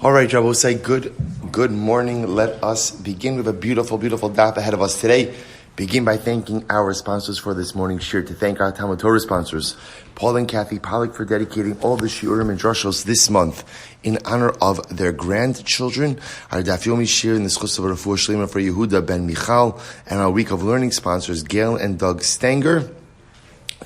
All right, Rabbi, say good morning. Let us begin with a beautiful, beautiful daf ahead of us today. Begin by thanking our sponsors for this morning's shir. To thank our TALMUD TORAH sponsors, Paul and Kathy Pollack, for dedicating all the shiurim and drushos this month in honor of their grandchildren. Our Daf Yomi shir in the schus of refuah shlema for Yehuda Ben Michal, and our week of learning sponsors, Gail and Stanger,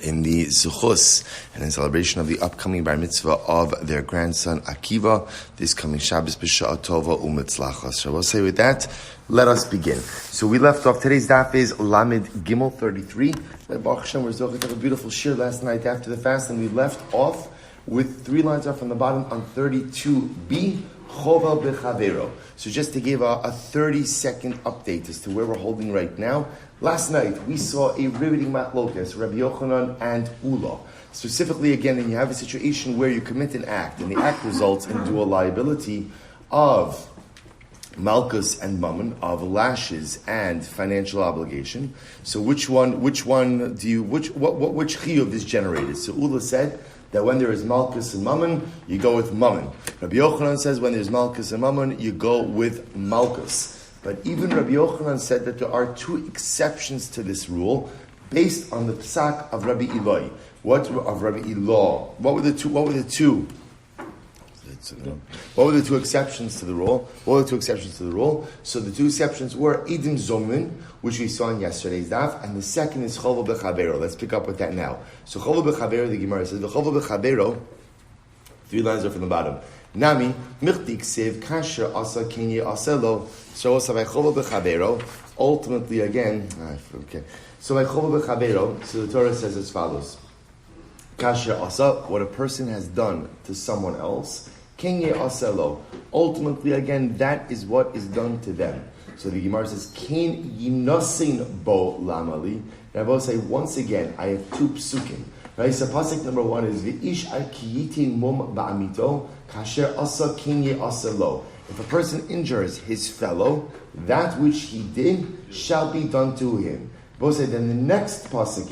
in the Zuchus and in celebration of the upcoming bar mitzvah of their grandson Akiva this coming Shabbos b'sha'a tova u'mitzlachas. So we'll say with that, let us begin. So we left off, today's daf is Lamed Gimel 33. Baruch Hashem, we're talking about a beautiful shir last night after the fast, and we left off with 3 lines off from the bottom on 32b, Chovel b'chavero. So just to give a 30-second update as to where we're holding right now. Last night, we saw a riveting machlokas, Rabbi Yochanan and Ula. Specifically, again, when you have a situation where you commit an act, and the act results in dual liability of malchus and mammon, of lashes and financial obligation. So which chiyuv is generated? So Ula said that when there is malchus and mammon, you go with mammon. Rabbi Yochanan says when there's malchus and mammon, you go with malchus. But even Rabbi Yochanan said that there are 2 exceptions to this rule, based on the psak of Rabbi Eloi. What were the two exceptions to the rule? So the 2 exceptions were Idim Zomin, which we saw in yesterday's daf, and the second is Chovel b'chavero. Let's pick up with that now. So Chovel b'chavero, the Gemara says, the Chovel b'chavero, 3 lines are from the bottom. Nami, michtik sev kasher asa kinye aselo. So also by Chovel b'chavero, ultimately again, okay. So by Chovel b'chavero, so the Torah says as follows. Kasher asa, what a person has done to someone else, kinye aselo. Ultimately again, that is what is done to them. So the Gemara says, Kin yinosin bo lamali. And I will say, once again, I have 2 psukim. Right, so pasuk number 1 is V'ish akiyitin mum ba'amito kasher asa kinye asa lo. If a person injures his fellow, that which he did shall be done to him. Both say then the next pasuk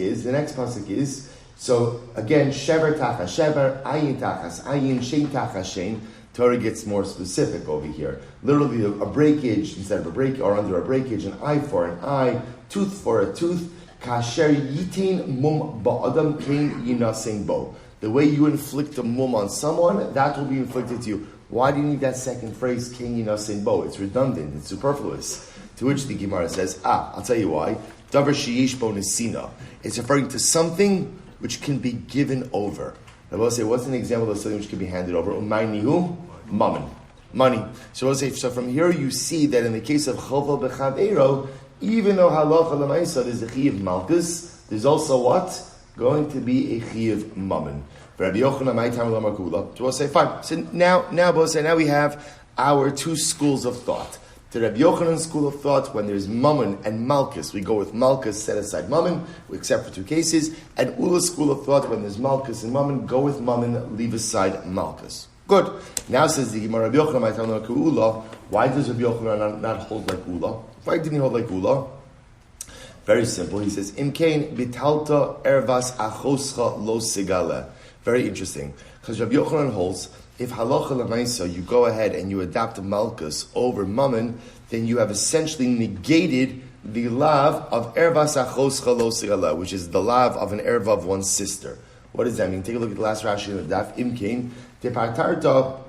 is so again Chevra tachas Chevra, ayin tachas ayin, shein tachas shein. Torah gets more specific over here. Literally a breakage instead of a break, or under a breakage, an eye for an eye, tooth for a tooth. Kasher yitin mum ba'adam kain yinasin bo. The way you inflict a mum on someone, that will be inflicted to you. Why do you need that second phrase, kain yinasin bo? It's redundant, it's superfluous. To which the Gemara says, I'll tell you why. Davar sheyish bo nesina. It's referring to something which can be given over. I will say, what's an example of something which can be handed over? Umaynihu, mammon, money. So I will say, so from here you see that in the case of Chovel b'chavero, even though halacha l'maisa there's a chiyuv malchus, there's also what? Going to be a chiyuv mammon. Rabbi Yochanan, my time l'amar kula. So we'll say fine. So now we have our 2 schools of thought. The Rabbi Yochanan's school of thought, when there's mammon and malchus, we go with malchus, set aside mammon, except for 2 cases. And Ula's school of thought, when there's malchus and mammon, go with mammon, leave aside malchus. Good. Now says the Gemara, Rabbi Yochanan, my time l'amar kula. Why does Rabbi Yochanan not hold like Ula? Why didn't he hold like Ula? Very simple. He says, Imkain bitalta ervas achoscha lo sigala. Very interesting. Because Rabbi Yochanan holds, if halacha l'maisa, you go ahead and you adopt malchus over mammon, then you have essentially negated the lav of ervas achoscha lo sigala, which is the lav of an erva of one's sister. What does that mean? Take a look at the last Rashi in the daf. Imkain tepartarta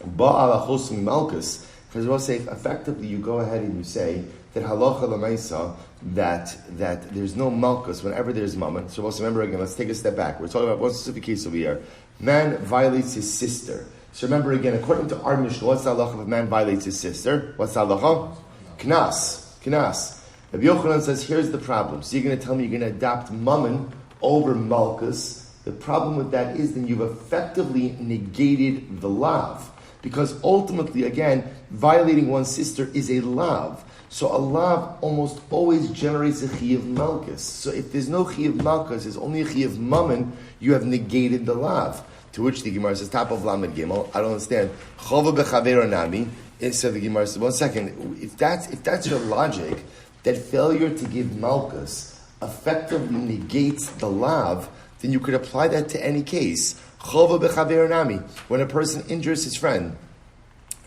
ba'al achos malchus. Because we'll say, effectively, you go ahead and you say that halacha l'maisa, that there's no malchus whenever there's mammon. So also remember again, let's take a step back. We're talking about one specific case over here. Man violates his sister. So remember again, according to our Mishnah, what's the halacha if a man violates his sister? What's the halacha? Knas. Rabbi Yochanan says, here's the problem. So you're going to tell me you're going to adopt mammon over malchus. The problem with that is then you've effectively negated the lav. Because ultimately, again, violating one's sister is a lav. So a lav almost always generates a chiyuv malchus. So if there's no chiyuv malchus, there's only a chiyuv mammon, you have negated the lav. To which the Gemara says, top of Lamed Gimel, I don't understand. Chovel b'chavero nami. So the Gemara says, 1 second, if that's your logic, that failure to give malchus effectively negates the lav, then you could apply that to any case. Chova b'chaver nami. When a person injures his friend,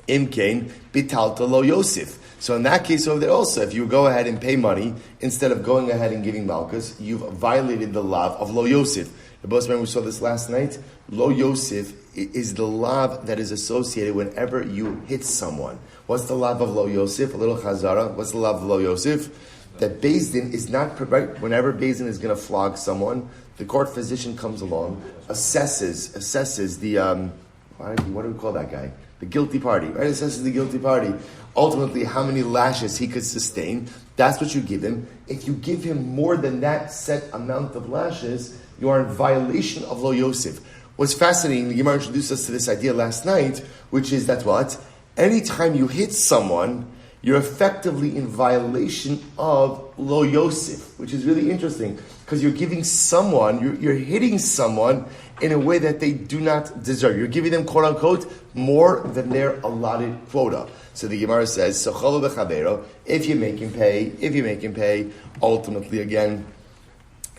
Imkain bitalta lo Yosef. So in that case over there also, if you go ahead and pay money, instead of going ahead and giving malchus, you've violated the law of lo Yosef. Remember we saw this last night? Lo Yosef is the lav that is associated whenever you hit someone. What's the lav of lo Yosef? A little chazara. What's the lav of lo Yosef? That Beis Din is not, right, whenever Beis Din is going to flog someone, the court physician comes along, assesses the, what do we call that guy? The guilty party, right? Assesses the guilty party. Ultimately, how many lashes he could sustain. That's what you give him. If you give him more than that set amount of lashes, you are in violation of Lo Yosef. What's fascinating, the Gemara introduced us to this idea last night, which is that what? Anytime you hit someone, you're effectively in violation of Lo Yosef, which is really interesting, because you're giving someone, you're hitting someone in a way that they do not deserve. You're giving them, quote unquote, more than their allotted quota. So the Gemara says, so cholo bechavero, if you make him pay, ultimately again,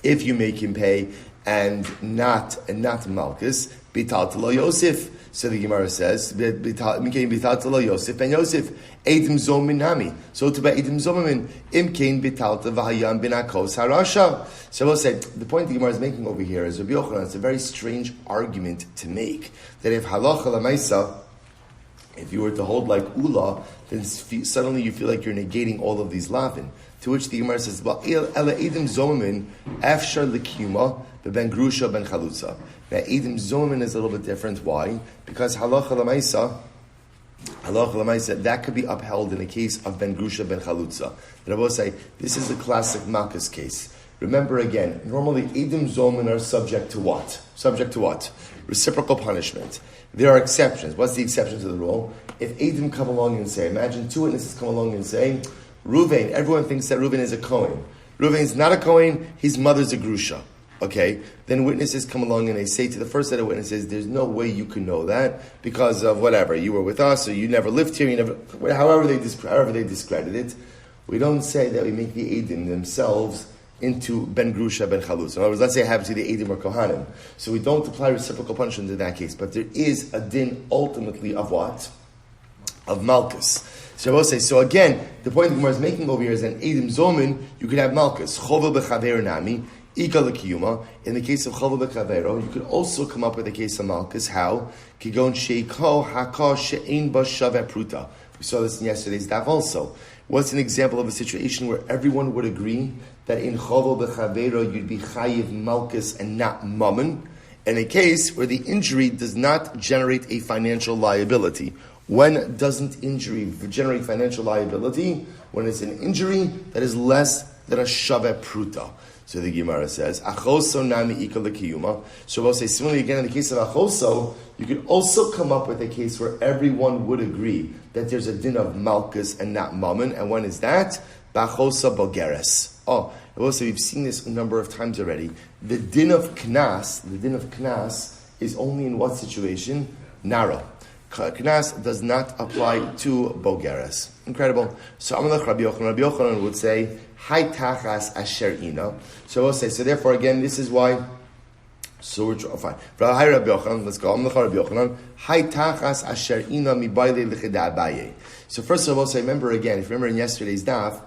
if you make him pay and not malchus, bital to lo Yosef. So the Gemara says, bital to lo Yosef and Yosef, edim zomin nami. So to be edim zomin, imkein bital to v'hayam binakos harasha. So I will say, the point the Gemara is making over here is, Rabbi Yochanan, it's a very strange argument to make, that if halacha l'maisa, if you were to hold like Ula, then suddenly you feel like you're negating all of these lavin. To which the Gemara says, well, ela edim zomin, afshar l'kiyuma, ben grusha ben chalutza. Now, edim zomin is a little bit different. Why? Because halacha l'maisa, that could be upheld in a case of ben grusha ben chalutza. But I will say, this is a classic malchus case. Remember again, normally edim zomin are subject to what? Reciprocal punishment. There are exceptions. What's the exception to the rule? If edim come along and say, imagine two witnesses come along and say, Ruvain, everyone thinks that Ruvain is a Kohen. Ruvain is not a Kohen, his mother's a grusha. Okay, then witnesses come along and they say to the first set of witnesses, there's no way you can know that because of whatever. You were with us, or you never lived here, however they discredit it. We don't say that we make the Eidim themselves into Ben Grusha, Ben Chalutz. In other words, let's say it happens to the Eidim or Kohanim. So we don't apply reciprocal punishment in that case. But there is a din ultimately of what? Of Malchus. So I will say, so again, the point the Gemara is making over here is that Eidim Zomin, you could have Malchus. Chova b'chaver nami. In the case of Chava B'Kavero, you could also come up with a case of Malchus. How? Kigon Sheiko Haka She'ein Ba Shaveh Pruta. We saw this in yesterday's daf also. What's an example of a situation where everyone would agree that in Chava B'Kavero you'd be Chayiv Malchus and not Mammon? In a case where the injury does not generate a financial liability. When doesn't injury generate financial liability? When it's an injury that is less than a Shaveh Pruta. So the Gemara says, Achoso nami ika l'kiyuma. So we'll say, similarly again, in the case of Achoso, you could also come up with a case where everyone would agree that there's a din of Malchus and not Mammon. And when is that? B'achosa bogeres. Oh, I will say, we've seen this a number of times already. The din of Knas is only in what situation? Nara. Knas does not apply to bogeres. Incredible. So Amalek Rabbi Yochanan would say, Hai tachas asher ina. So we'll say, so therefore again, this is why, so we're fine. Hai Rabbi Yochanan, let's go. Amalek Rabbi Yochanan, Hai tachas asher ina mi baile l'chida abaye. So first of all, say, remember again, if you remember in yesterday's daf,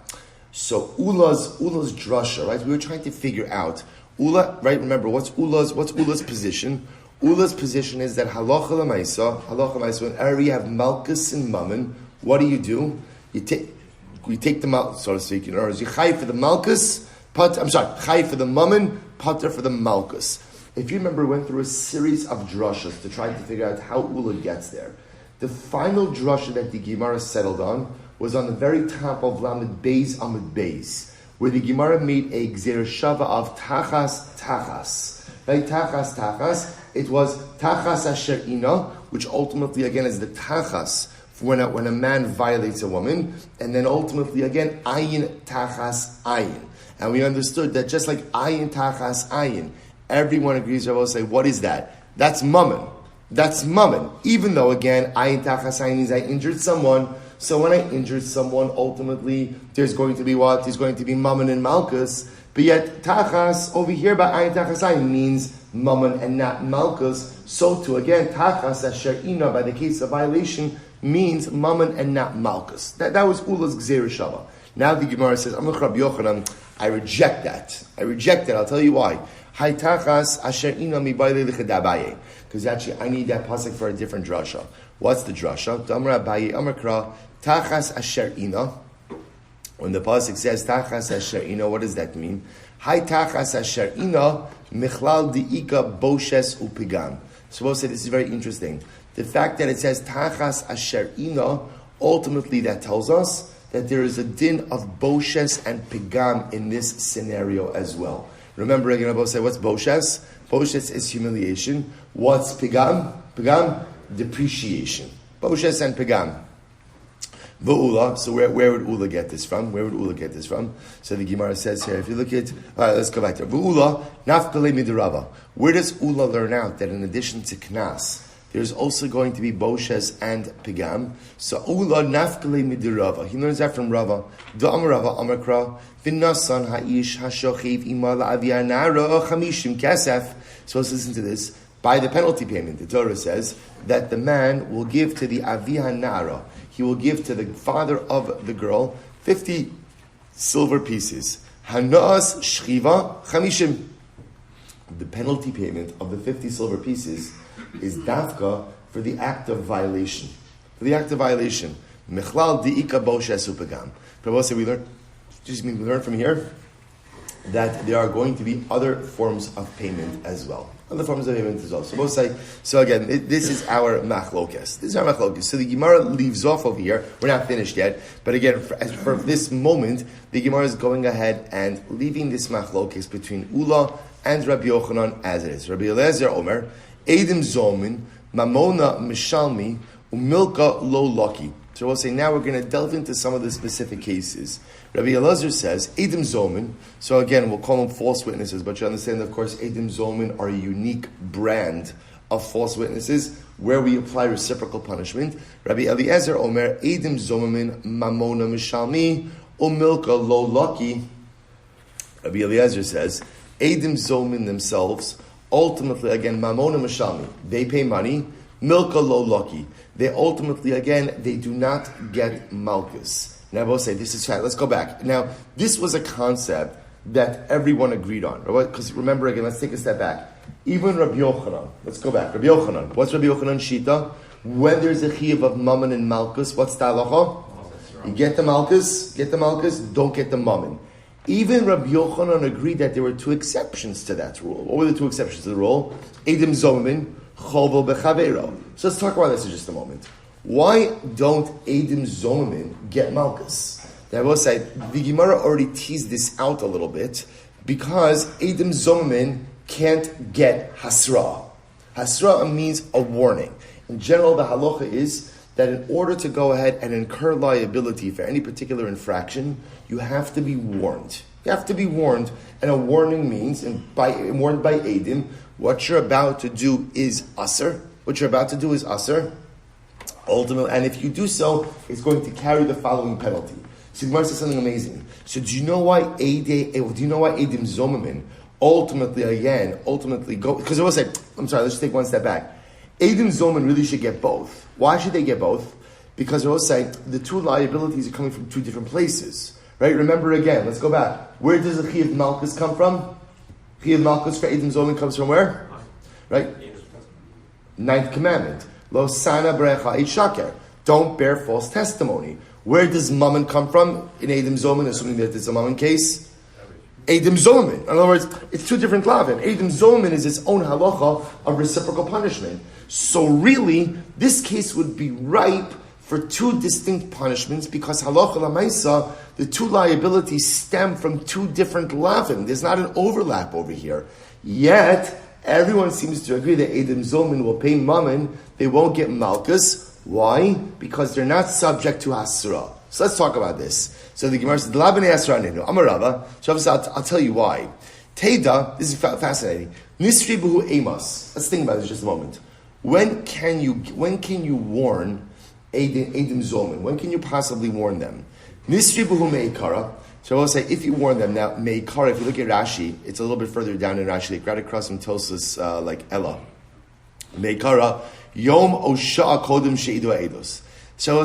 so Ula's drasha, right? We were trying to figure out, Ula, right? Remember, what's Ula's position? Ula's position is that halacha l'maisa, whenever you have Malchus and Mammon, what do? You take the Malchus, so to speak, in other words, you chay for the Malchus, chay for the Mammon, pater for the Malchus. If you remember, we went through a series of drashas to try to figure out how Ula gets there. The final drasha that the Gemara settled on was on the very top of Lamed Beis Amud Beis, where the Gemara made a gzer shava of tachas. Right, tachas. It was tachas asher ina, which ultimately again is the tachas when a man violates a woman, and then ultimately again ayin tachas ayin. And we understood that just like ayin tachas ayin, everyone agrees. I will say, what is that? That's mammon. Even though again ayin tachas ayin is I injured someone. So when I injured someone, ultimately there's going to be what? There's going to be mammon and malchus. But yet tachas over here by ayin tachas ayin means mammon and not malchus. so too again, tachas asher ina, by the case of violation, means mammon and not malchus. That was Ula's gzeira shava. Now the Gemara says, Amach Rabbi Yochanan, I reject that. I'll tell you why. Hay tachas asher ina mi baile l'chedabaye. Because actually, I need that pasuk for a different drasha. What's the drasha? Damra Abaye Amakra tachas asher ina. When the pasuk says tachas asher ina, what does that mean? Hay tachas asher ina michlal diika boshes upigam. So we'll say this is very interesting. The fact that it says tachas asher ina, ultimately that tells us that there is a din of boshes and pigam in this scenario as well. Remember, again, Abba said, what's boshes? Boshes is humiliation. What's pigam? Pigam? Depreciation. Boshes and pigam. V'ula, so where would Ula get this from? So the Gemara says here, if you look at, alright, let's go back there. V'ula, nafkale midirava. Where does Ula learn out that in addition to knas, there's also going to be boshes and pigam? So Ula nafkale midirava. He learns that from Rava. Da'am Rava amakra, v'nasan ha'ish hashochiv ima la'aviyah nara chamishim kesef. So let's listen to this. By the penalty payment, the Torah says that the man will give to the aviyah nara. He will give to the father of the girl 50 silver pieces. Hanas shchiva chamishim. The penalty payment of the 50 silver pieces is dafka for the act of violation. Michlal diika boshes upagam. Prabhu said we learn from here that there are going to be other forms of payment as well. So again, this is our machlokes. So the Gemara leaves off over here. We're not finished yet. But again, for this moment, the Gemara is going ahead and leaving this machlokes between Ula and Rabbi Yochanan as it is. Rabbi Eliezer Omer, Edim Zomin, Mamona Mishalmi, Umilka Lo Lucky. So we'll say now we're going to delve into some of the specific cases. Rabbi Elazar says, Edim Zomin, so again, we'll call them false witnesses, but you understand, of course, Edim Zomin are a unique brand of false witnesses where we apply reciprocal punishment. Rabbi Eliezer Omer, Edim Zomin, Mamona Mishalmi, Umilka Lo Lucky. Rabbi Eliezer says, Edim Zomin themselves, ultimately, again, Mamona Mishalmi, they pay money, Milka Lo Lucky. They ultimately, again, they do not get malchus. Now, I will say, this is fact. Let's go back. Now, this was a concept that everyone agreed on. Because remember, again, let's take a step back. Even Rabbi Yochanan, let's go back. Rabbi Yochanan, what's Rabbi Yochanan's shita? When there's a chiyuv of mammon and malchus, what's the halacha? You get the malchus, don't get the mammon. Even Rabbi Yochanan agreed that there were two exceptions to that rule. What were the two exceptions to the rule? Edim zomin, chovel bechavero. So let's talk about this in just a moment. Why don't Edim Zomin get malchus? Now I will say, the Gemara already teased this out a little bit because Edim Zomin can't get hasra. Hasra means a warning. In general, the halacha is that in order to go ahead and incur liability for any particular infraction, you have to be warned. You have to be warned, and a warning means, warned by Edim, what you're about to do is aser. Ultimately, and if you do so, it's going to carry the following penalty. So Gemara says something amazing. So do you know why Edim Zomamin ultimately go? Because I will say, let's just take one step back. Edim Zomamin really should get both. Why should they get both? Because I will say the two liabilities are coming from two different places. Right? Remember again, let's go back. Where does the Chiyuv Malchus come from? Chiyuv Malchus for Edim Zomamin comes from where? Right? Ninth commandment. Lo sana brecha et shaker. Don't bear false testimony. Where does mammon come from in Edim Zomin, assuming that it's a mammon case? Edim Zomin. In other words, it's two different lavin. Edim Zomin is its own halacha of reciprocal punishment. So really, this case would be ripe for two distinct punishments because halacha lamaisa, the two liabilities stem from two different lavin. There's not an overlap over here. Yet, everyone seems to agree that Edim Zomin will pay mammon. They won't get malchus. Why? Because they're not subject to hasra. So let's talk about this. So the Gemara says, Amarava. So I'll tell you why. Teda, this is fascinating. Nisri buhu amos. Let's think about this just a moment. When can you warn Edim Zomin? When can you possibly warn them? Nisri buhu meikara. So I will say, if you warn them now, meikara. If you look at Rashi, it's a little bit further down in Rashi. They got across from Tosas like Ella. Meikara Yom Osha Kodim Sheidu Eidos. So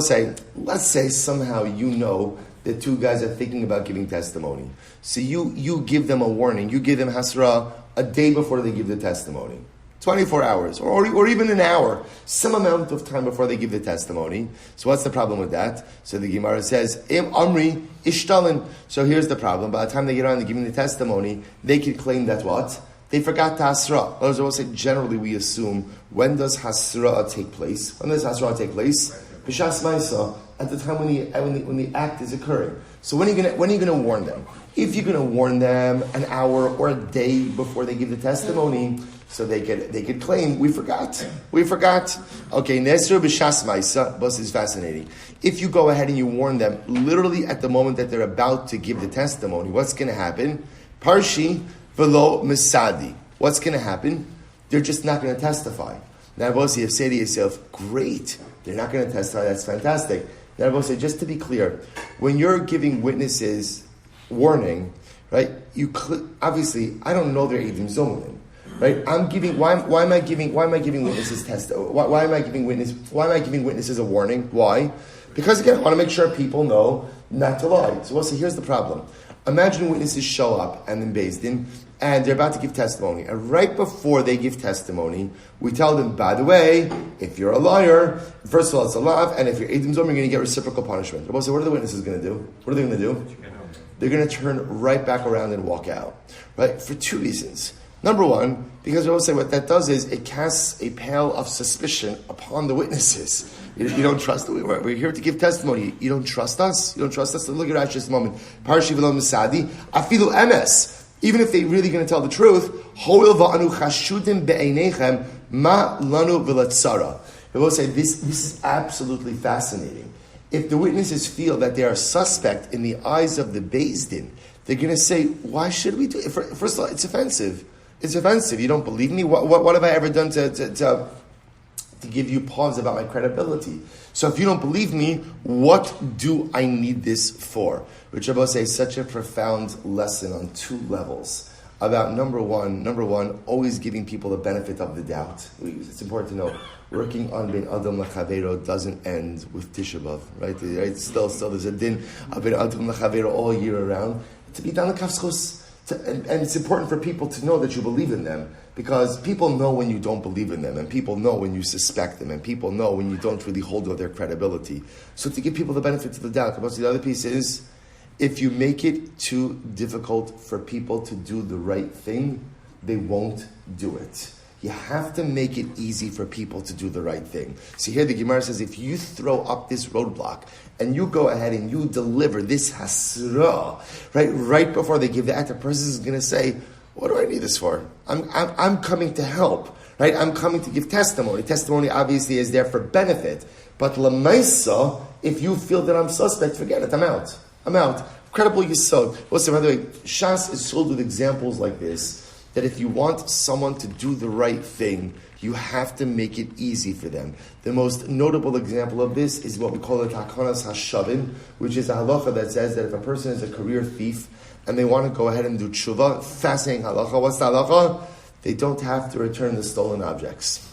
let's say somehow you know the two guys are thinking about giving testimony. So you give them a warning. You give them hasra a day before they give the testimony. 24 hours, or even an hour, some amount of time before they give the testimony. So what's the problem with that? So the Gemara says, Im Amri Ishtalin. So here's the problem. By the time they get around to giving the testimony, they could claim that what? They forgot to hasra. Others will say, generally we assume, when does hasra take place? When does hasra take place? B'shas Maisa, at the time when the act is occurring. So when are you going to warn them? If you're going to warn them an hour or a day before they give the testimony, so they could claim, we forgot. Okay, Nesru b'shas Maisa, this is fascinating. If you go ahead and you warn them, literally at the moment that they're about to give the testimony, what's going to happen? Parshi velo misadi. What's going to happen? They're just not going to testify. Now, boss, you say to yourself, great, they're not going to testify, that's fantastic. Now, boss, just to be clear, when you're giving witnesses warning, right, obviously, I don't know their Eidim Zomin. Right? I'm giving. Why am I giving witnesses why am I giving witnesses a warning? Why? Because again, I want to make sure people know not to lie. So here's the problem. Imagine witnesses show up and then Beis Din, and they're about to give testimony. And right before they give testimony, we tell them, by the way, if you're a liar, first of all, it's a lav, and if you're Eidim Zom, you're going to get reciprocal punishment. What are the witnesses going to do? What are they going to do? They're going to turn right back around and walk out. Right? For two reasons. Number one, because we always say what that does is it casts a pall of suspicion upon the witnesses. You don't trust. We're here to give testimony. You don't trust us. Look at Rashi just a moment. Parshi v'lo misadi afilu emes. Even if they're really going to tell the truth, hoil va'anu chashudim be'einechem ma lanu v'latzara. We will say this is absolutely fascinating. If the witnesses feel that they are suspect in the eyes of the Beis Din, they're going to say, why should we do it? First of all, it's offensive. It's offensive. You don't believe me? What have I ever done to give you pause about my credibility? So if you don't believe me, what do I need this for? Which I will say is such a profound lesson on two levels. About number one, always giving people the benefit of the doubt. It's important to know, working on Ben Adam L'Chavero doesn't end with Tisha B'Av, right? Still there's a din of Ben Adam L'Chavero all year around. To be done l'kafschus. And it's important for people to know that you believe in them, because people know when you don't believe in them, and people know when you suspect them, and people know when you don't really hold on their credibility. So to give people the benefit of the doubt. The other piece is, if you make it too difficult for people to do the right thing, they won't do it. You have to make it easy for people to do the right thing. So here the Gemara says, if you throw up this roadblock and you go ahead and you deliver this hasra, right before they give the act, the person is going to say, what do I need this for? I'm coming to help, right? I'm coming to give testimony. Testimony obviously is there for benefit. But lamaisa, if you feel that I'm suspect, forget it, I'm out. Credible yisod. Also, by the way, Shas is filled with examples like this, that if you want someone to do the right thing, you have to make it easy for them. The most notable example of this is what we call the Takanas Hashavin, which is a halacha that says that if a person is a career thief and they want to go ahead and do tshuva, fascinating halacha. What's the halacha? They don't have to return the stolen objects.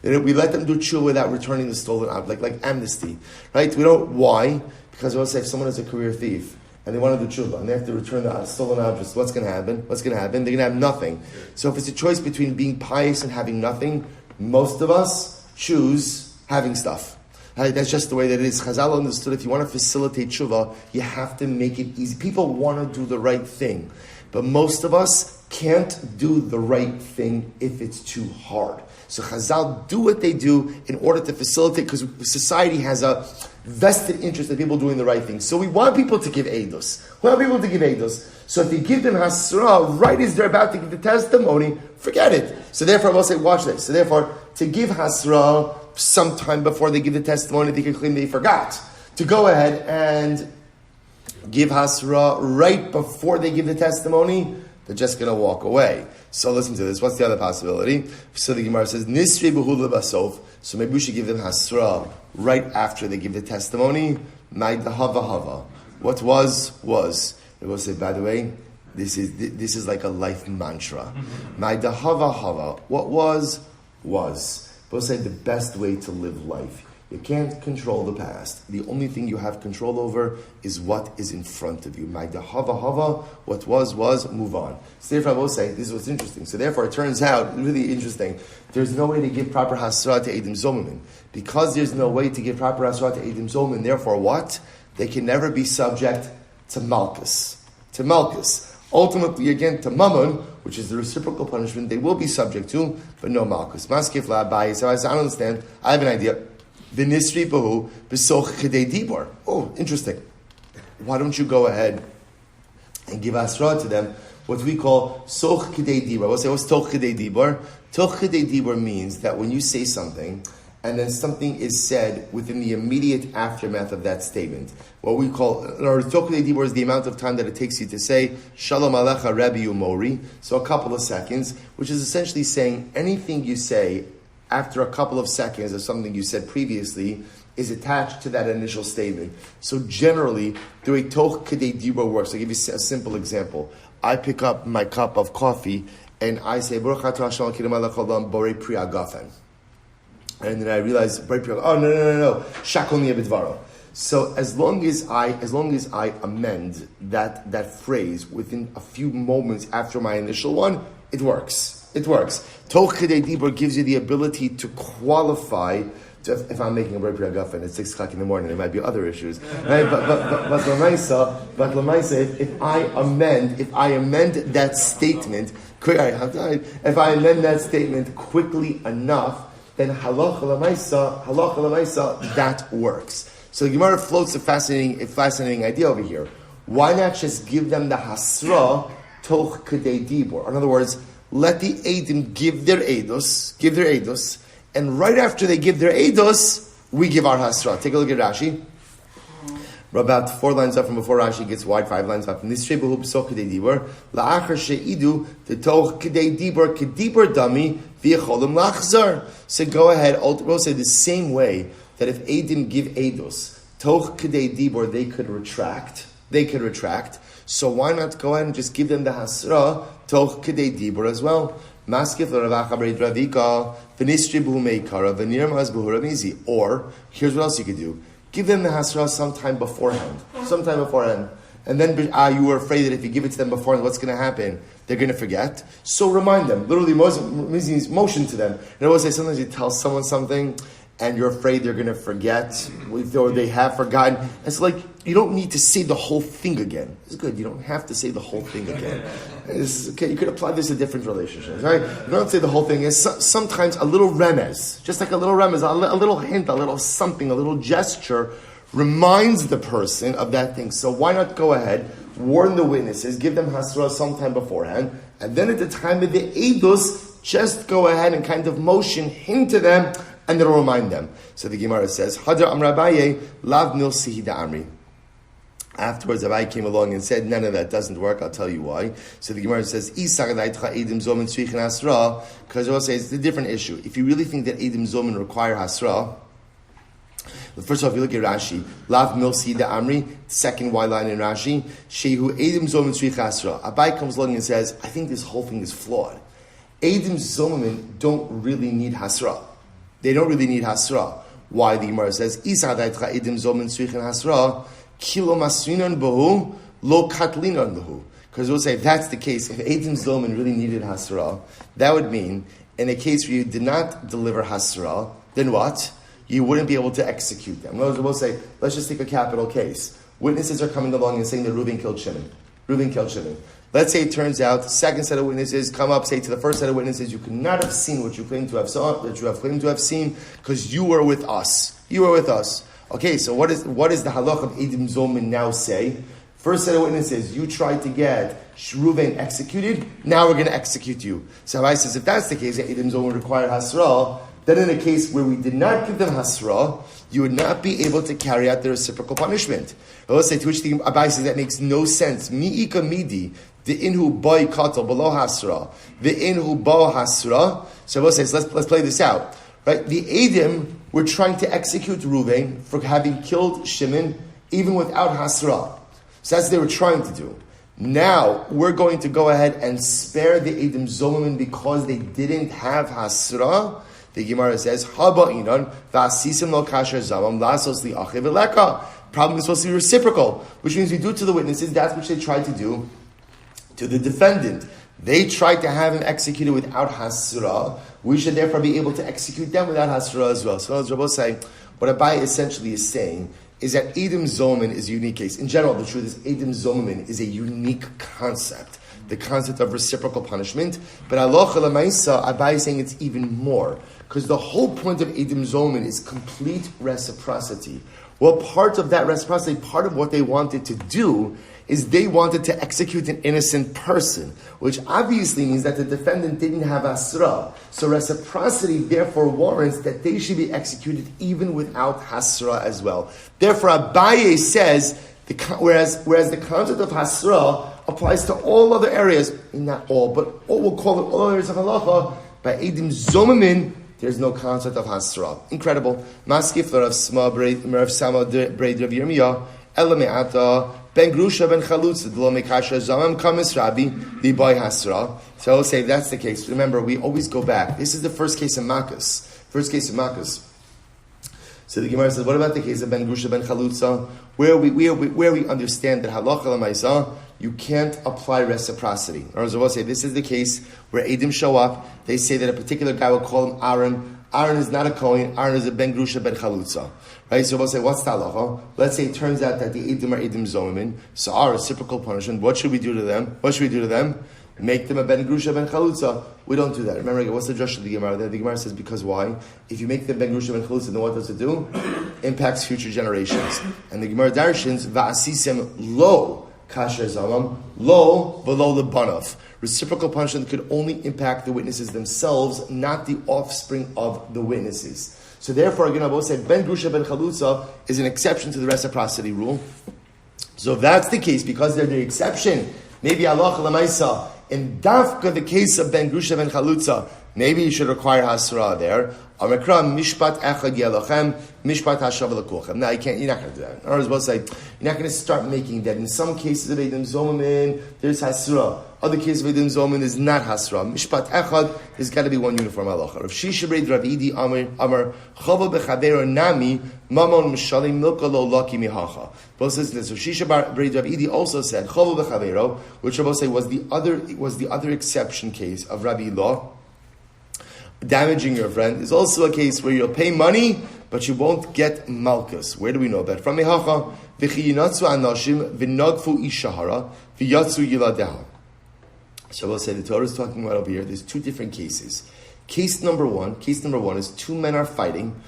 We let them do tshuva without returning the stolen object, like amnesty, right? We don't. Why? Because we'll say if someone is a career thief and they want to do tshuva, and they have to return the stolen objects, what's going to happen? They're going to have nothing. So if it's a choice between being pious and having nothing, most of us choose having stuff. That's just the way that it is. Chazal understood if you want to facilitate tshuva, you have to make it easy. People want to do the right thing, but most of us can't do the right thing if it's too hard. So Chazal do what they do in order to facilitate, because society has a vested interest in people doing the right thing. So we want people to give eidos. So if you give them hasra right as they're about to give the testimony, forget it. So therefore, I will say, watch this. So therefore, to give hasra sometime before they give the testimony, they can claim they forgot. To go ahead and give hasra right before they give the testimony, they're just going to walk away. So listen to this. What's the other possibility? So the Gemara says, Nisri b'hul lebasof. So maybe we should give them hasra right after they give the testimony. Ma'id hava hava. What was. They will say, by the way, this is like a life mantra. Ma'id hava hava. What was was, we'll say, the best way to live life. You can't control the past. The only thing you have control over is what is in front of you. What was, move on. So therefore, I will say, this is what's interesting. So therefore, it turns out, really interesting, there's no way to give proper hasra to Eidim Zomimin. Because there's no way to give proper hasra to Eidim Zomimin, therefore what? They can never be subject to malchus. Ultimately, again, to mammon, which is the reciprocal punishment, they will be subject to, but no malchus. Maskif la abayi. So I don't understand. I have an idea. V'nisri bahu b'soch kedei dibor. Oh, interesting. Why don't you go ahead and give asra to them, what we call soch kedei dibor. We'll say, what's toch kedei dibor? Toch kedei dibor means that when you say something, and then something is said within the immediate aftermath of that statement. What we call, or toch kedei dibor is the amount of time that it takes you to say, Shalom Alecha Rabbi Umori, so a couple of seconds, which is essentially saying anything you say after a couple of seconds of something you said previously is attached to that initial statement. So generally, the way toch kedei dibor works, I'll give you a simple example. I pick up my cup of coffee and I say, Baruch atah Hashem al-Kidam al-Cholam borei pri agafen. And then I realize, oh no, shakol niya b'dvaro. So as long as I amend that phrase within a few moments after my initial one, it works. Toch kedei dibor gives you the ability to qualify. If I'm making a break for Agafen at 6 o'clock in the morning, there might be other issues, right? But Lamaisa, if I amend that statement, quickly enough, then halacha lamaisa, that works. So the Gemara floats a fascinating idea over here. Why not just give them the hasra toch kedei dibor? In other words, let the Eidim give their eidos, and right after they give their eidos, we give our hasra. Take a look at Rashi. We're about 4 lines up from before Rashi gets wide, 5 lines up. Nishrei behu b'soch kedei dibor, la'achar she'idu, t'toch kedei dibor, kedibor dami, v'yecholim lachzar. So go ahead, we'll say the same way that if Eidim give eidos, toch kedei dibor, they could retract. So why not go ahead and just give them the hasra, toch kedei dibor as well? Maskif l'ravacha b'reit ravika, v'nistri b'hu meikara, v'nirmaz b'hu ramizi. Or, here's what else you could do. Give them the hasra sometime beforehand. And then you were afraid that if you give it to them beforehand, what's going to happen? They're going to forget. So remind them. Literally, motion to them. And I will say, sometimes you tell someone something, and you're afraid they're going to forget, or they have forgotten. It's like, you don't need to say the whole thing again. It's good. You don't have to say the whole thing again. It's okay. You could apply this to different relationships, right? You don't say the whole thing. It's sometimes a little remez, just like a little remez, a little hint, a little something, a little gesture reminds the person of that thing. So why not go ahead, warn the witnesses, give them hasra sometime beforehand, and then at the time of the eidos, just go ahead and kind of motion, hint to them, and it'll remind them. So the Gemara says, Hadra Amrabaye, Lav Mil Sihida Amri. Afterwards, Abai came along and said, none of that doesn't work, I'll tell you why. So the Gemara says, because it will say it's a different issue. If you really think that Eidim Zomin require Hasra, first of all, if you look at Rashi, Lav Mil Sihida Amri, second Y line in Rashi, Shehu Eidim Zomin Tzrich Hasra. Abai comes along and says, I think this whole thing is flawed. Eidim Zomin don't really need Hasra. They don't really need hasra. Why? The Gemara says, hasra, kilo masrinan behu, lo katlinan behu. Because we'll say, if that's the case, if Eidim Zomin really needed hasra, that would mean, in a case where you did not deliver hasra, then what? You wouldn't be able to execute them. In other words, we'll say, let's just take a capital case. Witnesses are coming along and saying that Reuben killed Shimon. Let's say it turns out the second set of witnesses come up, say to the first set of witnesses, you could not have seen what you claim to have claimed to have seen, because you were with us. Okay, so what is the halach of Eidim Zomin now say? First set of witnesses, you tried to get Reuven executed, now we're going to execute you. So Rabbi says, if that's the case, that Eidim Zomin require hasra, then in a case where we did not give them hasra, you would not be able to carry out the reciprocal punishment. But let's say, to which the Abai says that makes no sense. Mi'ika midi, the inhu boy katal below hasra, the inhu bo hasra. So Abai says, let's play this out. Right? The Eidim were trying to execute Reuven for having killed Shimon even without hasra. So that's what they were trying to do. Now, we're going to go ahead and spare the Eidim Zolim because they didn't have hasra. The Gemara says, Haba inon, v'asisim lo kasher zamam, lasos li achiv eleka. Problem is supposed to be reciprocal, which means we do to the witnesses that which they tried to do to the defendant. They tried to have him executed without hasra. We should therefore be able to execute them without hasra as well. So as Rabbi say, what Abai essentially is saying is that Edim Zomin is a unique case. In general, the truth is Edim Zomin is a unique concept. The concept of reciprocal punishment. But Aloha Lamaisa, Abai is saying it's even more. Because the whole point of Edim Zomin is complete reciprocity. Well, part of that reciprocity, part of what they wanted to do is they wanted to execute an innocent person, which obviously means that the defendant didn't have asra. So reciprocity therefore warrants that they should be executed even without hasra as well. Therefore, Abaye says, whereas the concept of hasra applies to all other areas, not all, but all, we'll call it all areas of halacha, by Edim Zomamin, there's no concept of hasra. Incredible. Maskif Rav Sama Braid Rav Yirmiyah, Elameata, Ben Grusha Ben Chalutz, Dlo Mekasha Zamam Kamis Rabbi, the boy Hasra. So I will say if that's the case. Remember, we always go back. This is the first case of Makas. So the Gemara says, what about the case of Ben Grusha Ben Chalutza, where we understand that halacha l'maisa, you can't apply reciprocity. Or as I will say, this is the case where Edim show up. They say that a particular guy will call him Aaron. Aaron is not a Kohen. Aaron is a Ben Grusha Ben Chalutza. Right? So we'll say, what's the halacha? Let's say it turns out that the Edim are Edim Zomimin. So our reciprocal punishment, what should we do to them? Make them a Ben Grusha Ben Chalutza. We don't do that. Remember, what's the drush of the Gemara? The Gemara says, because why? If you make them Ben Grusha Ben Chalutza, then what does it do? Impacts future generations. And the Gemara darshins, va'asisem lo kasher zamam, lo below the banaf. Reciprocal punishment could only impact the witnesses themselves, not the offspring of the witnesses. So therefore, again, I will say, Ben Grusha Ben Chalutza is an exception to the reciprocity rule. So if that's the case, because they're the exception, maybe Allah Lamaisa, in Dafka, the case of Ben Grusha Ben Chalutza, maybe you should require Hasra there. Amekra mishpat echad yelochem, mishpat hashav l'kulchem. No, you're not going to do that. Or I was about to say, you're not going to start making that. In some cases of Edim Zomamin, there's Hasra. Other cases of Edim Zomamin is not Hasra. Mishpat echad, there's got to be one uniform halacha. Rav Shisha Breid Rav Idi Amar Chava b'chaver nami mamon mishalim milka lo laki mihacha. Both says this. Rav Shisha Breid Rav Idi also said Chava b'chavero, which Rav say was the other exception case of Rabbi Law. Damaging your friend is also a case where you'll pay money, but you won't get malchus. Where do we know that? From Mehacha, v'chiyinatzu anashim v'nagfu ishahara v'yatzu yiladeha. So we'll say the Torah is talking about over here. There's two different cases. Case number one is two men are fighting.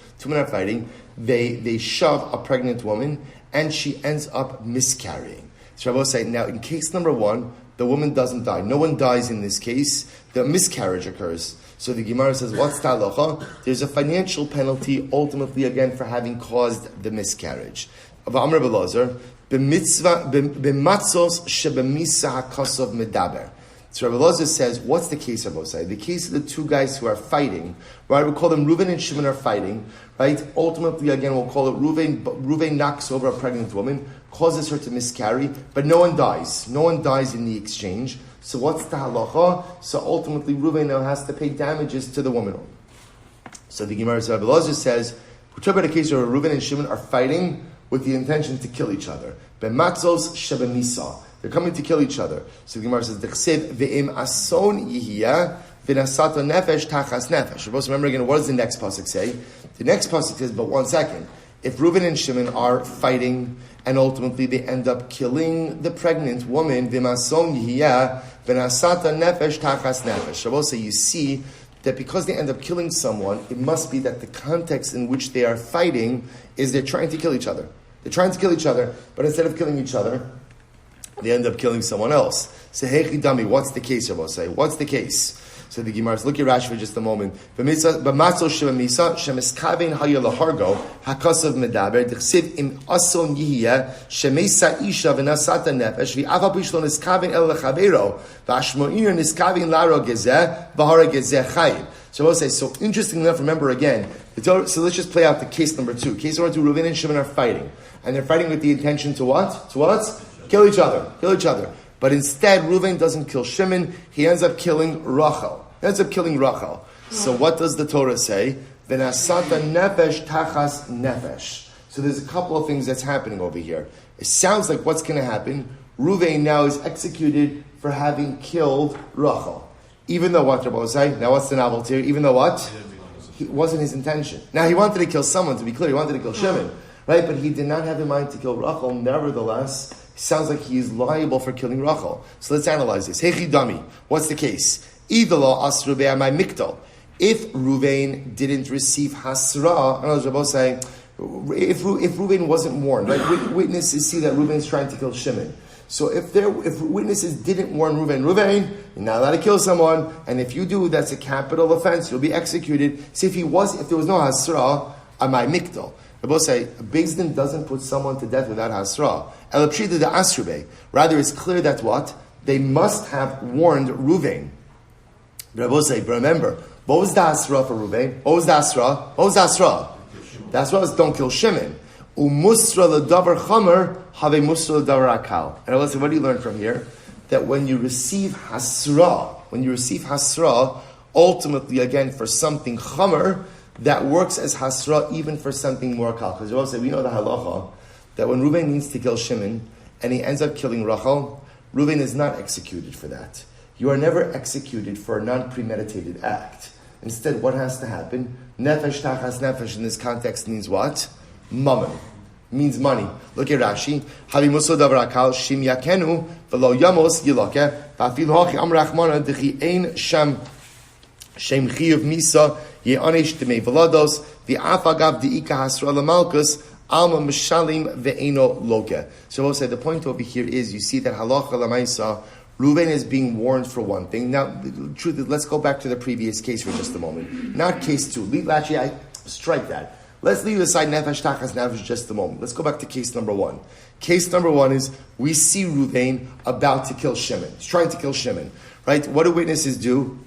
They shove a pregnant woman, and she ends up miscarrying. So I will say now in case number one, the woman doesn't die. No one dies in this case. The miscarriage occurs. So the Gemara says, what's the halacha? There's a financial penalty, ultimately, again, for having caused the miscarriage. Amr Belazar, b'matzos shebemisa hakosov medaber. So Rabbi Elazar says, what's the case of Osai? The case of the two guys who are fighting, right? We call them Reuven and Shimon are fighting, right? Ultimately, again, we'll call it Reuven knocks over a pregnant woman, causes her to miscarry, but no one dies. No one dies in the exchange. So what's the halacha? So ultimately, Reuven now has to pay damages to the woman. So the Gemara Rabbi Elazar says, we're talking about a case where Reuven and Shimon are fighting with the intention to kill each other. B'matzos shebemisa. They're coming to kill each other. So the Gemara says, "Dechsev ve'im ason yihya v'nasata nefesh tachas nefesh." We're supposed to remember again, what does the next pasuk say? The next pasuk says, but 1 second. If Reuven and Shimon are fighting and ultimately they end up killing the pregnant woman, ve'im ason yihya v'nasata nefesh tachas nefesh. Shabbos say, you see that because they end up killing someone, it must be that the context in which they are fighting is they're trying to kill each other. They're trying to kill each other, but instead of killing each other, they end up killing someone else. So, hey, Chidami, what's the case, Rabbi say? What's the case? So the Gemara, look at Rashi for just a moment. B'matzos shemamisa shemiskavein haya lahargo hakasav medaber d'chsiv im ason yihya shemesa isha v'nasata nefesh v'afa pishlo niskavein el lechavero v'ashmo'iner niskavein laro gezeh v'hara gezeh chayim. So I will say, so interesting enough, remember again, so let's just play out the case number 2. Case number 2, Reuven and Shimon are fighting. And they're fighting with the intention to what? To what? Kill each other. But instead, Reuven doesn't kill Shimon. He ends up killing Rachel. So what does the Torah say? V'nasata nefesh tachas nefesh. So there's a couple of things that's happening over here. It sounds like what's going to happen. Reuven now is executed for having killed Rachel. Even though what Rabbi say? Now what's the novelty here? Even though what? It wasn't his intention. Now he wanted to kill someone, to be clear. He wanted to kill Shimon. Right? But he did not have in mind to kill Rachel. Nevertheless, it sounds like he is liable for killing Rachel. So let's analyze this. Hechi dami. What's the case? Either law asru be'amai miktal. If Reuven didn't receive hasra, I know Rabbi saying, if Reuven wasn't warned, right? Witnesses see that Reuven is trying to kill Shimon. So if witnesses didn't warn Reuven, you're not allowed to kill someone, and if you do, that's a capital offense. You'll be executed. See, if there was no hasra, amai miktal. Rabbi say, Beis Din doesn't put someone to death without hasra. Elapshida de asrube. Rather, it's clear that what they must have warned Reuven. Rabbi say, but remember, what was the hasra for Reuven? What was the hasra? The hasra was don't kill Shimon. Umusra ledavar chamer have musra ledavar akal. And I will say, what do you learn from here? That when you receive hasra, ultimately again for something chamer, that works as hasra even for something more kal. Because I will say, we know the halacha that when Reuven needs to kill Shimon and he ends up killing Rachel, Reuven is not executed for that. You are never executed for a non-premeditated act. Instead, what has to happen? Nefesh tachas nefesh in this context means what? Mammon. Means money. Look at Rashi. Havi muso davar akal shim yakenu v'lo yamos yiloke v'afil hochi am rachmana d'chi ein sham shem chiyuv misa ye'anesh d'mei v'lados v'af agav d'ika hasra l'malkus alma mishalim ve'eno loke. So we'll say the point over here is you see that halacha l'maisa Reuven is being warned for one thing. Now, truth is, let's go back to the previous case for just a moment. Not case 2. Actually, I strike that. Let's leave aside nefesh tachas nefesh just a moment. Let's go back to case number 1. Case number 1 is we see Reuven about to kill Shimon. He's trying to kill Shimon. Right? What do witnesses do?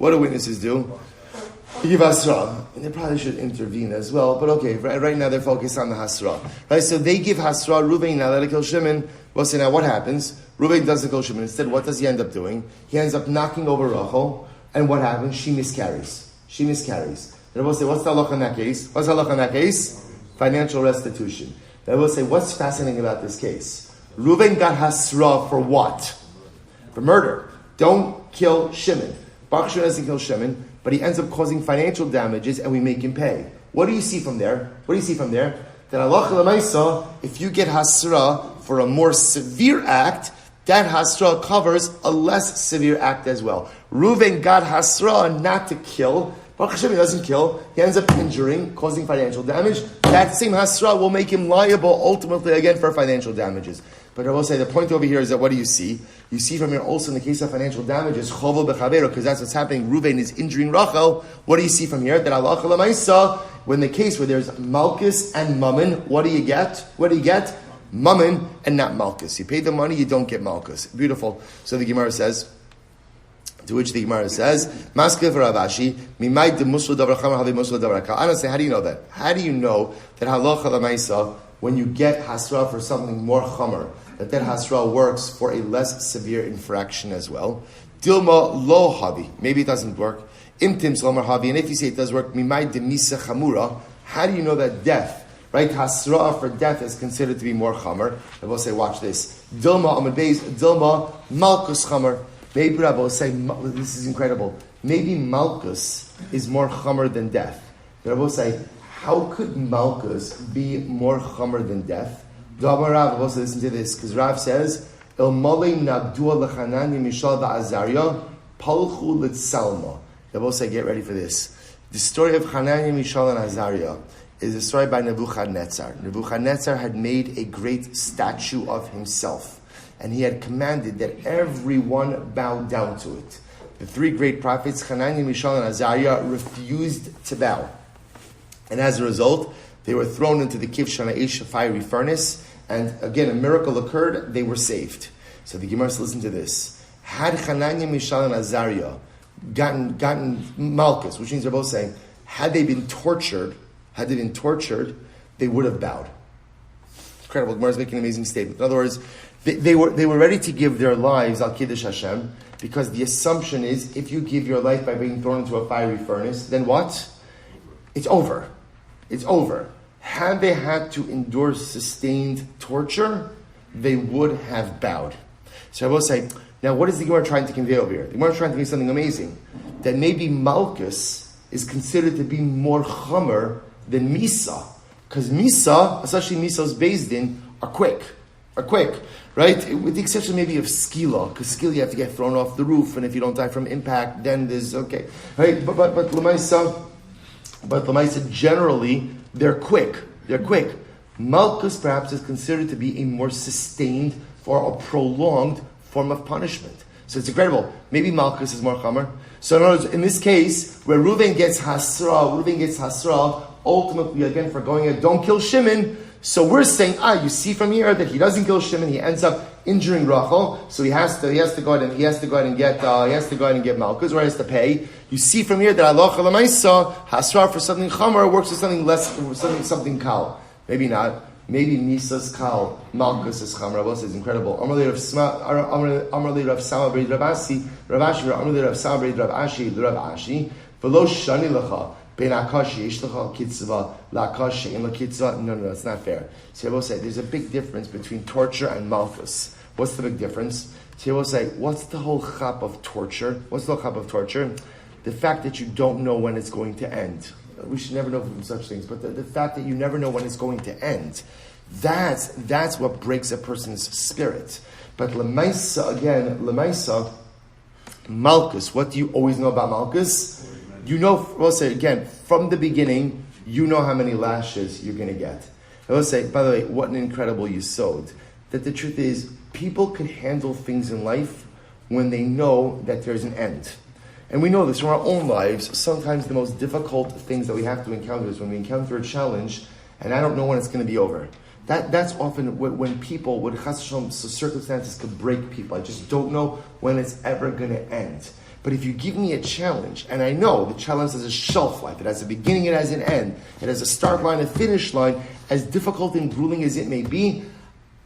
Give hasra. And they probably should intervene as well. But okay, right now they're focused on the hasra. Right? So they give hasra, Reuven, now let it kill Shimon. Well, so now what happens? Reuven doesn't kill Shimon. Instead, what does he end up doing? He ends up knocking over Rachel. And what happens? She miscarries. The Rebbe will say, what's the halacha in that case? Financial restitution. The Rebbe will say, what's fascinating about this case? Reuven got hasra for what? For murder. Don't kill Shimon. Baruch Shimon doesn't kill Shimon, but he ends up causing financial damages and we make him pay. What do you see from there? That halacha l'maisa, if you get hasra for a more severe act, that hasra covers a less severe act as well. Reuven got hasra not to kill. Baruch Hashem, he doesn't kill. He ends up injuring, causing financial damage. That same hasra will make him liable ultimately again for financial damages. But I will say the point over here is that what do you see? You see from here also in the case of financial damages, chovo bechavero, because that's what's happening. Reuven is injuring Rachel. What do you see from here? That halacha l'maisa, when the case where there's malchus and mammon, what do you get? Mammon and not malchus. You pay the money, you don't get malchus. Beautiful. So the Gemara says, to which the Gemara says, Maskeh for Ravashi, Mimai de Musul Davar Chamer Havi Musul Davar Akal. Honestly, how do you know that? How do you know that halacha l'maisa, when you get hasra for something more chamer, that hasra works for a less severe infraction as well? Dilma lo havi. Maybe it doesn't work. Imtim slomar havi. And if you say it does work, Mimai de Misa Chamura. How do you know that death, right? Hasra for death is considered to be more chamer. I will say, watch this. Dilma Amad Beis, Dilma Malkus Chamer. Maybe Rabbi will say, this is incredible. Maybe Malchus is more chamer than death. Rabbi will say, how could Malchus be more chamer than death? Rav will say, listen to this, because Rav says, El Malay Nabdua Lechanani Mishal Ba'azarya Palchu Litzalma. Rabbi will say, get ready for this. The story of Hanani, Mishal, and Azariah is a story by Nebuchadnezzar. Nebuchadnezzar had made a great statue of himself. And he had commanded that everyone bow down to it. The 3 great prophets, Hanani, Mishael, and Azariah, refused to bow. And as a result, they were thrown into the Kivshana Eish, fiery furnace. And again, a miracle occurred, they were saved. So the Gemara says, listen to this. Had Hanani, Mishael, and Azariah gotten Malchus, which means they're both saying, had they been tortured, they would have bowed. Incredible. Gemara is making an amazing statement. In other words, they were ready to give their lives al Kiddush Hashem, because the assumption is if you give your life by being thrown into a fiery furnace, then what? It's over. It's over. Had they had to endure sustained torture, they would have bowed. So I will say, now what is the Gemara trying to convey over here? The Gemara is trying to convey something amazing. That maybe Malchus is considered to be more Chomer than Misa. Because Misa, especially Misa's Beis Din, are quick. Right? With the exception maybe of Skila, because Skila you have to get thrown off the roof, and if you don't die from impact, then there's okay. Right? But Lamaisa, generally, they're quick. Malchus perhaps is considered to be a more sustained or a prolonged form of punishment. So it's incredible. Maybe Malchus is more Chomer. So in other words, in this case, where Reuven gets Hasra, ultimately again for going ahead, don't kill Shimon. So we're saying, you see from here that he doesn't kill Shimon, he ends up injuring Rachel, so he has to go ahead and get Malchus, or he has to pay. You see from here that Allah Lamaisa, Hasra for something Chomer works for something less, something Kal. Maybe not. Maybe Misa's Kal, Malchus is Chomer. Rabbi says incredible. Amarli Rav Sama B'Rav Asi, Rav Ashi, Amarli Rav Sama B'Rav Ashi, Rav Ashi, V'lo Shani Lecha. No, it's not fair. So I will say there's a big difference between torture and malchus. What's the big difference? So I will say, what's the whole chap of torture? The fact that you don't know when it's going to end. We should never know from such things, but the fact that you never know when it's going to end, that's what breaks a person's spirit. But Lemaisa, malchus, what do you always know about malchus? You know, we'll say again, from the beginning, you know how many lashes you're going to get. I will say, by the way, what an incredible yesod. That the truth is, people can handle things in life when they know that there's an end. And we know this from our own lives. Sometimes the most difficult things that we have to encounter is when we encounter a challenge, and I don't know when it's going to be over. That's often when people, when circumstances could break people. I just don't know when it's ever going to end. But if you give me a challenge, and I know the challenge has a shelf life, it has a beginning, it has an end, it has a start line, a finish line, as difficult and grueling as it may be,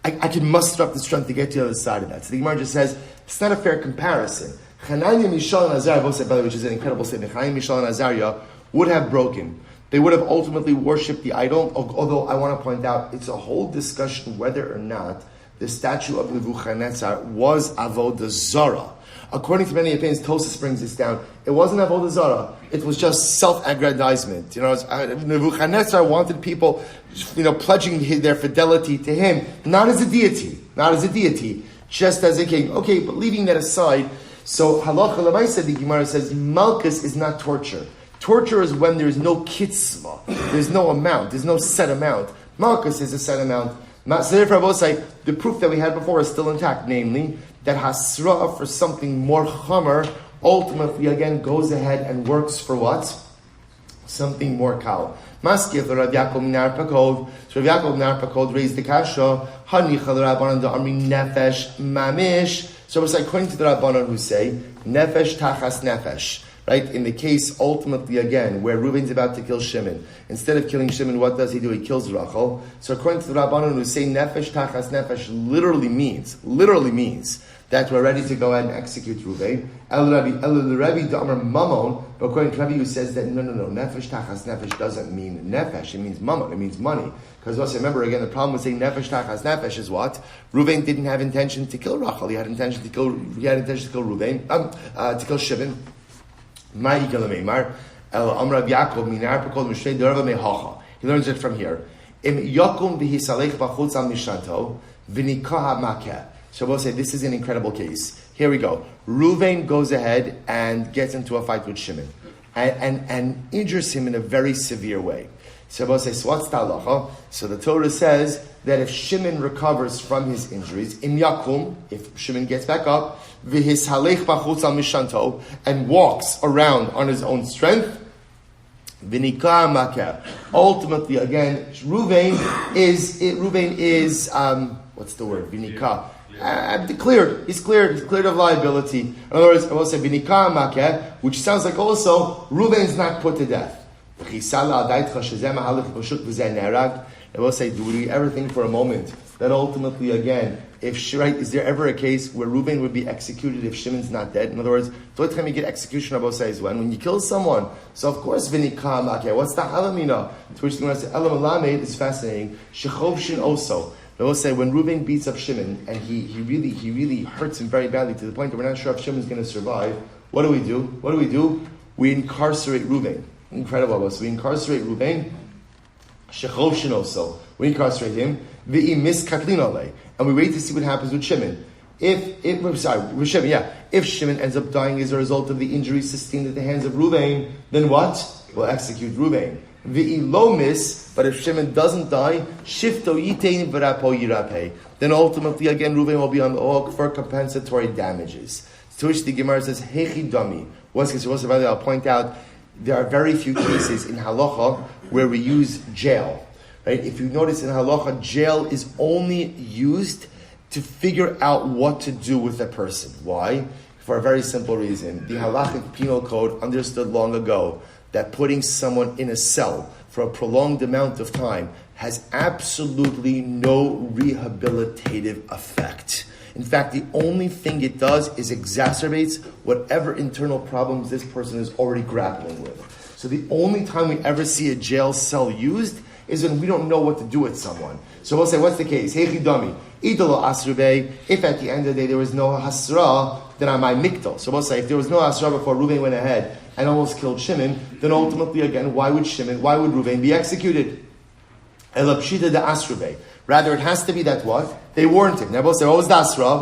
I can muster up the strength to get to the other side of that. So the Gemara just says, it's not a fair comparison. Chananya, Michal, and Azariah, both said, by the way, which is an incredible statement, Chananya, Michal, and Azariah would have broken. They would have ultimately worshipped the idol, although I want to point out, it's a whole discussion whether or not the statue of Nebuchadnezzar was Avodah Zarah. According to many opinions, Tosas brings this down. It wasn't Avodah Zarah. It was just self-aggrandizement. Nebuchadnezzar wanted people, pledging their fidelity to him, not as a deity, just as a king. Okay, but leaving that aside, so Halacha L'maisa, the Gemara says, Malchus is not torture. Torture is when there's no kitzvah, there's no amount, there's no set amount. Malchus is a set amount. The proof that we had before is still intact, namely that hasra for something more chomer ultimately again goes ahead and works for what? Something more kal. Maskif Rav Yaakov Minar Pakod. So Rav Yaakov Minar Pakod raised the kasha. Hanicha Rabbanan da Amri Nefesh Mamish. So it's according to the Rabbanan who say Nefesh Tachas Nefesh. Right? In the case, ultimately, again, where Reuben's about to kill Shimon, instead of killing Shimon, what does he do? He kills Rachel. So according to the Rabbanon who say Nefesh Tachas Nefesh literally means that we're ready to go ahead and execute Reuben. El Rabbi Damar Mamon, but according to Rabbi who says that no, Nefesh Tachas Nefesh doesn't mean Nefesh, it means Mamon, it means money. Because also remember again, the problem with saying Nefesh Tachas Nefesh is what? Reuben didn't have intention to kill Rachel. He had intention to kill Reuben, to kill Shimon. He learns it from here. So we'll say this is an incredible case. Here we go. Reuven goes ahead and gets into a fight with Shimon and injures him in a very severe way. So we'll say, so what's the halacha? So the Torah says that if Shimon recovers from his injuries, if Shimon gets back up, and walks around on his own strength, ultimately again, Reuven is what's the word? Vinika. Cleared. He's cleared of liability. In other words, I will say Vinika, which sounds like also Reuven's not put to death. I will say, do we ever think for a moment that ultimately, again, is there ever a case where Reuben would be executed if Shimon's not dead? In other words, the only time you get execution, Abu says, when you kill someone. So of course, Vinikam, okay, what's the halamina? To which the Gemara says, Elam Alamed is fascinating. Shechov Shin also. They will say when Reuben beats up Shimon and he really hurts him very badly to the point that we're not sure if Shimon's going to survive. What do we do? We incarcerate Reuben. Incredible. So we incarcerate Reuben. Shechov Shin also. We incarcerate him. And we wait to see what happens with Shimon. If Shimon ends up dying as a result of the injuries sustained at the hands of Reuven, then what? We'll execute Reuven. But if Shimon doesn't die, then ultimately again Reuven will be on the hook for compensatory damages. To which the Gemara says, Hechi Dami. I'll point out there are very few cases in halacha where we use jail. Right? If you notice in halacha, jail is only used to figure out what to do with a person. Why? For a very simple reason. The halachic penal code understood long ago that putting someone in a cell for a prolonged amount of time has absolutely no rehabilitative effect. In fact, the only thing it does is exacerbates whatever internal problems this person is already grappling with. So the only time we ever see a jail cell used is when we don't know what to do with someone. So we'll say, what's the case? Hey chidami, idolo asrube. If at the end of the day there was no hasra, then I might mikto. So we'll say, if there was no hasra before Reuven went ahead and almost killed Shimon, then ultimately again, why would Reuven be executed? Elapshita de asrube. Rather, it has to be that what? They warned him. Now we'll say, what was the asra?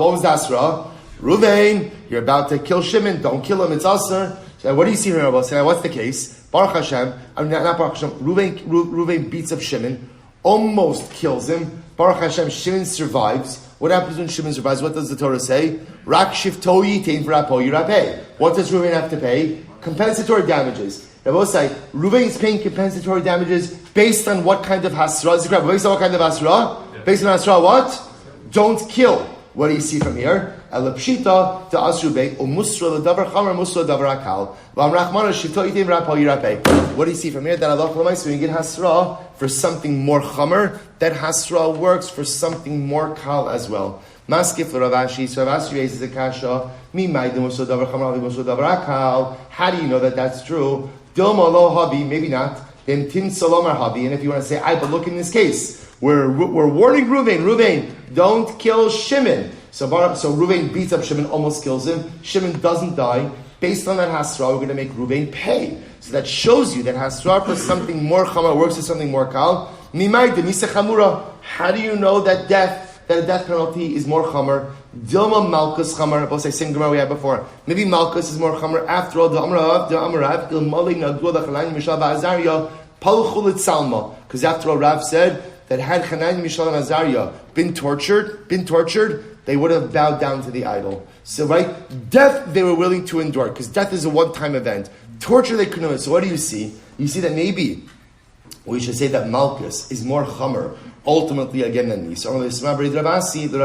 Reuven, you're about to kill Shimon. Don't kill him. It's asr. So what do you see here? We'll say, what's the case? Baruch Hashem, not Baruch Hashem, Reuven beats up Shimon, almost kills him. Baruch Hashem, Shimon survives. What happens when Shimon survives? What does the Torah say? Rak shifto yitain v'rapo yirapeh. What does Reuven have to pay? Compensatory damages. They both say, Reuven is paying compensatory damages based on what kind of hasra? Based on what kind of hasra? Yeah. Based on hasra what? Don't kill. What do you see from here? Elapshita to asrube umusra ledavar chamer musra ledavar akal v'amrachmana shifto yitim rapal yirapeh. What do you see from here? That Allah L'maisa, when you get hasra for something more chamer, that hasra works for something more kal as well. Maskif Rav Ashi. So Rav Ashi raises a kasha. Mi ma'idin musra ledavar chamer musra ledavar akal. How do you know that that's true? Dilma lo habi, maybe not. Then tin salomar habi. And if you want to say, but look in this case. We're warning Reuven, don't kill Shimon. So Reuven beats up Shimon, almost kills him. Shimon doesn't die. Based on that hasra, we're going to make Reuven pay. So that shows you that hasra for something more chama works for something more kal. Mimai demisa chamura. How do you know that a death penalty is more chamer? Dilma malchus chamer. Both say same Gemara we had before. Maybe malchus is more chamer. After all, the amarav ilmali nagul the mishal ba'azariya palchulit salma. Because after all, Rav said that had Hanani, Mishael, and Azariah been tortured, they would have bowed down to the idol. So, right, death they were willing to endure, because death is a one-time event. Torture they couldn't have. So what do you see? You see that maybe we should say that Malchus is more chamer, ultimately again than me. So, Rav Sama, Braid Rav Ashi, the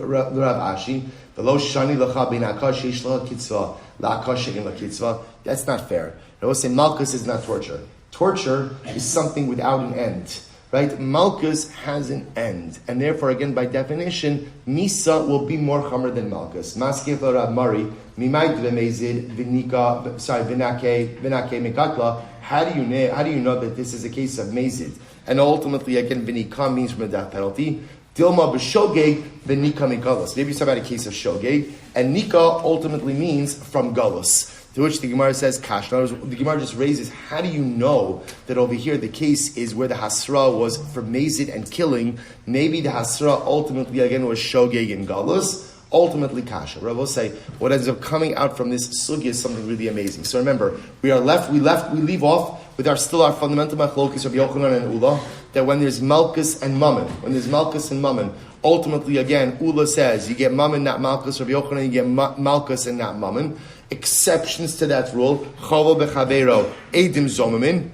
Rav Ashi, the Lo Shani Lacha Bin Akash Yishla Kitzvah, La Akash in La Kitzvah. That's not fair. I will say Malchus is not torture. Torture is something without an end. Right? Malchus has an end. And therefore, again, by definition, Misa will be more chamer than Malchus. Maskef Rav Mari, Mimai Dvemezid, Vinake Mikatla. How do you know that this is a case of Mezid? And ultimately, again, Vinika means from a death penalty. Dilma b'shogeg v'nika migalus. Maybe it's about a case of shogeg, and nika ultimately means from galus. To which the Gemara says, Kash. The Gemara just raises, how do you know that over here the case is where the hasra was for mazid and killing? Maybe the hasra ultimately again was shogeg and galus. Ultimately, kasha. Rav will say what ends up coming out from this sugya is something really amazing. So remember, we leave off with our fundamental machlokes of Yochanan and Ula, that when there's malchus and mammon, ultimately again, Ula says you get mammon, not malchus. Rav Yochanan, you get malchus and not mammon. Exceptions to that rule, chavo bechavero, edim zomamin.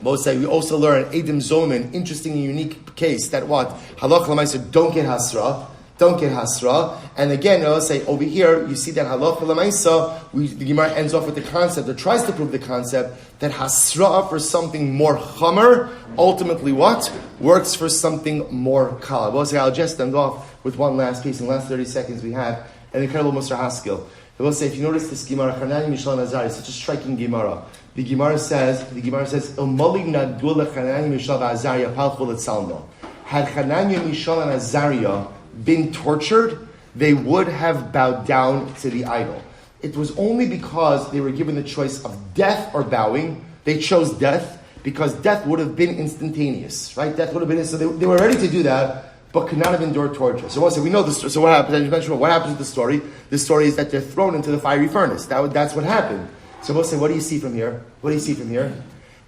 We also learn edim zomamin, interesting and unique case that what halach l'maisa don't get hasra. don't get hasra. And again, I'll say over here, you see that halacha l'maisa, the Gemara ends off with the concept, or tries to prove the concept, that hasra for something more chamer, ultimately what? Works for something more kal. I'll just end off with one last piece in the last 30 seconds we have, an incredible Musar Haskell. I will say, if you notice this Gemara, Chanani Mishal Nazari, such a striking Gemara. The Gemara says, Ilmali Nagdul Chanani Mishal Azaria Palchul Salmo. Had Chanani Mishal and Azaria been tortured, they would have bowed down to the idol. It was only because they were given the choice of death or bowing, they chose death, because death would have been instantaneous, right? Death would have been, so they were ready to do that, but could not have endured torture. So we know this. So what happens? What happens with the story? The story is that they're thrown into the fiery furnace. That's what happened. So we'll say, what do you see from here? What do you see from here?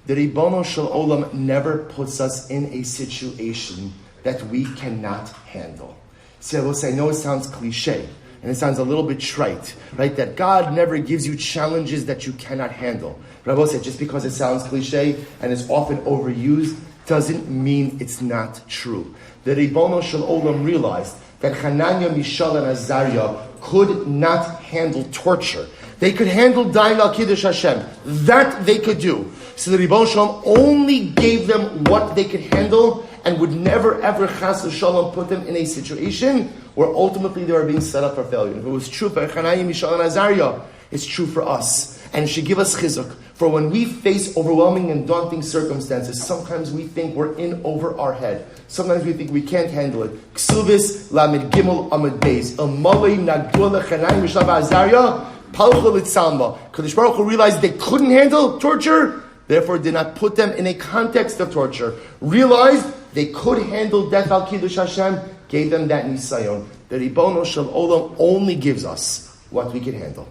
The Ribono Shel Olam never puts us in a situation that we cannot handle. So we'll say, I know it sounds cliche, and it sounds a little bit trite, right? That God never gives you challenges that you cannot handle. But I will say, just because it sounds cliche and is often overused, doesn't mean it's not true. The Ribono Shel Olam realized that Hananiah, Mishael, and Azariah could not handle torture. They could handle dying al Kiddush Hashem. That they could do. So the Ribono Shel Olam only gave them what they could handle and would never ever chas v'shalom put them in a situation where ultimately they were being set up for failure. If it was true for Hananiah, Mishael, and Azariah, it's true for us. And it should give us chizuk. For when we face overwhelming and daunting circumstances, sometimes we think we're in over our head. Sometimes we think we can't handle it. Kesuvos lamed gimel amud beis. Elmalei nagdul lechanayim mishlav Azariah palchul litzalma. Kadosh Baruch Hu realized they couldn't handle torture, therefore did not put them in a context of torture. Realized they could handle death al Kiddush Hashem, gave them that nisayon. The Ribono Shel Olam only gives us what we can handle.